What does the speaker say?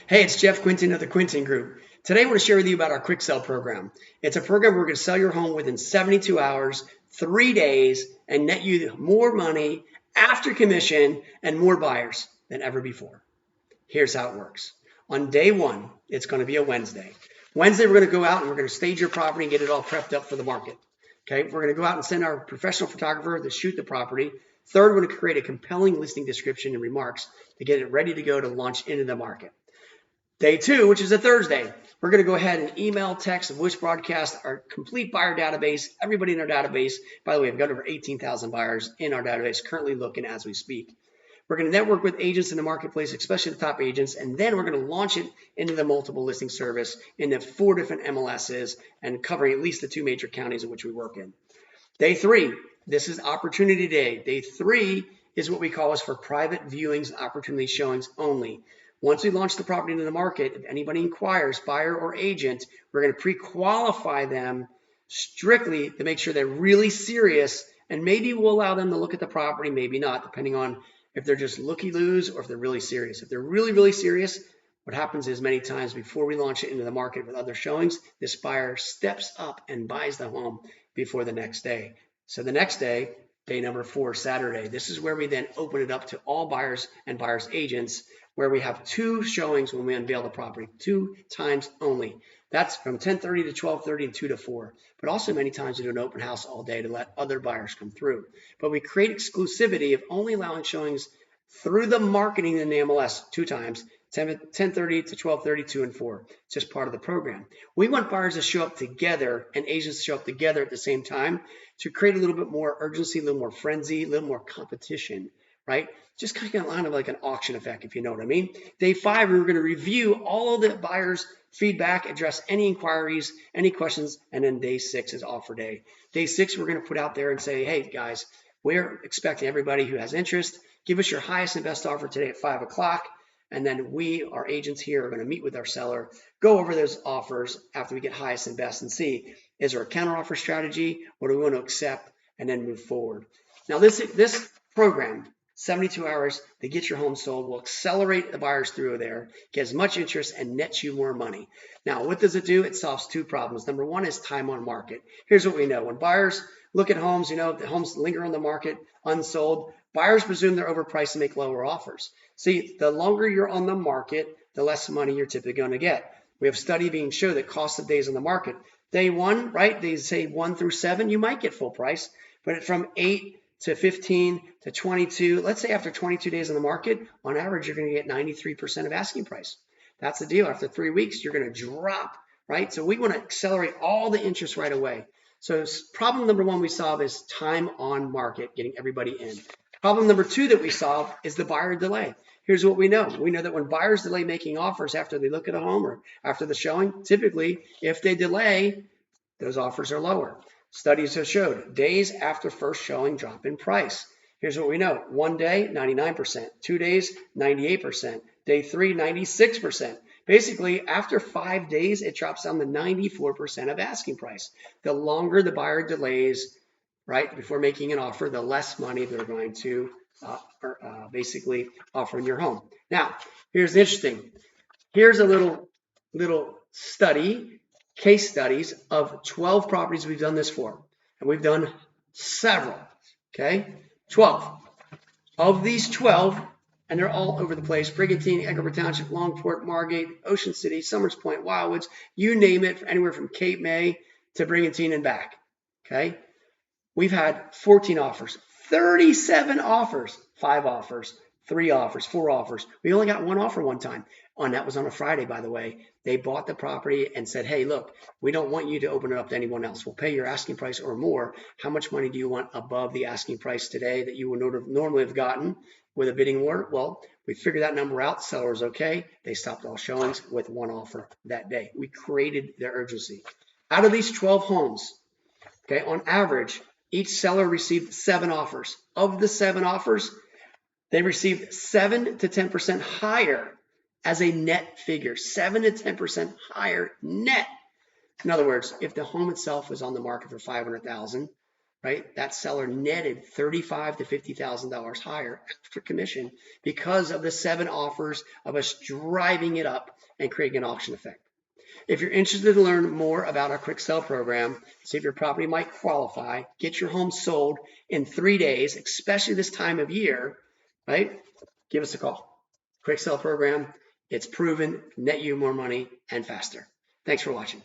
Hey, it's Jeff Quinton of the Quinton Group. Today I want to share with you about our quick sell program. It's a program where we're going to sell your home within 72 hours, 3 days, and net you more money after commission and more buyers than ever before. Here's how it works. On day one, it's going to be a Wednesday. Wednesday, we're going to go out and we're going to stage your property and get it all prepped up for the market. Okay, we're going to go out and send our professional photographer to shoot the property. Third, we're going to create a compelling listing description and remarks to get it ready to go to launch into the market. Day two, which is a Thursday, we're going to go ahead and email, text, voice broadcast our complete buyer database, everybody in our database. By the way, we've got over 18,000 buyers in our database currently looking as we speak. We're going to network with agents in the marketplace, especially the top agents, and then we're going to launch it into the multiple listing service into 4 different MLSs and covering at least the 2 major counties in which we work in. Day 3, this is opportunity day. Day 3 is what we call is for private viewings, opportunity showings only. Once we launch the property into the market, if anybody inquires, buyer or agent, we're going to pre-qualify them strictly to make sure they're really serious, and maybe we'll allow them to look at the property, maybe not, depending on if they're just looky-loos or if they're really serious. If they're really, really serious, what happens is many times before we launch it into the market with other showings, this buyer steps up and buys the home before the next day. So the next day, day number 4, Saturday, this is where we then open it up to all buyers and buyers agents, where we have 2 showings when we unveil the property, 2 times only. That's from 10:30 to 12:30 and 2 to 4. But also many times we do an open house all day to let other buyers come through. But we create exclusivity of only allowing showings through the marketing in the MLS 2 times, 10:30 to 12:30, 2 and 4. It's just part of the program. We want buyers to show up together and agents to show up together at the same time to create a little bit more urgency, a little more frenzy, a little more competition, right? Just kind of like an auction effect, if you know what I mean. Day 5, we were going to review all of the buyers' feedback, address any inquiries, any questions, and then day 6 is offer day. Day 6, we're going to put out there and say, hey, guys, we're expecting everybody who has interest, give us your highest and best offer today at 5 o'clock, and then we, our agents here, are going to meet with our seller, go over those offers after we get highest and best and see, is there a counteroffer strategy? What do we want to accept? And then move forward. Now, this program, 72 hours to get your home sold, will accelerate the buyers through there, get as much interest, and nets you more money. Now, what does it do? It solves 2 problems. Number 1 is time on market. Here's what we know. When buyers look at homes, the homes linger on the market unsold, buyers presume they're overpriced and make lower offers. See, the longer you're on the market, the less money you're typically going to get. We have study being shown that cost of days on the market. Day 1, right, they say 1 through 7, you might get full price, but from 8 to 15 to 22, let's say after 22 days on the market, on average, you're going to get 93% of asking price. That's the deal. After 3 weeks, you're going to drop, right? So we want to accelerate all the interest right away. So problem number 1 we solve is time on market, getting everybody in. Problem number 2 that we solve is the buyer delay. Here's what we know. We know that when buyers delay making offers after they look at a home or after the showing, typically, if they delay, those offers are lower. Studies have showed days after first showing drop in price. Here's what we know. 1 day, 99%. 2 days, 98%. Day 3, 96%. Basically, after 5 days, it drops down to 94% of asking price. The longer the buyer delays, right, before making an offer, the less money they're going to basically offer in your home. Now, here's interesting. Here's a little study, case studies of 12 properties we've done this for. And we've done several, okay? 12. Of these 12, and they're all over the place, Brigantine, Edgar Township, Longport, Margate, Ocean City, Summers Point, Wildwoods, you name it, anywhere from Cape May to Brigantine and back, okay? We've had 14 offers, 37 offers, 5 offers, 3 offers, 4 offers. We only got 1 offer one time. That was on a Friday, by the way. They bought the property and said, hey, look, we don't want you to open it up to anyone else. We'll pay your asking price or more. How much money do you want above the asking price today that you would normally have gotten with a bidding war? Well, we figured that number out. Seller's okay. They stopped all showings with 1 offer that day. We created their urgency. Out of these 12 homes, okay, on average, each seller received 7 offers. Of the 7 offers, they received 7 to 10% higher as a net figure, 7 to 10% higher net. In other words, if the home itself was on the market for $500,000, right? That seller netted $35,000 to $50,000 higher after commission because of the 7 offers of us driving it up and creating an auction effect. If you're interested to learn more about our quick sell program, see if your property might qualify, get your home sold in 3 days, especially this time of year, right? Give us a call. Quick sell program. It's proven, net you more money and faster. Thanks for watching.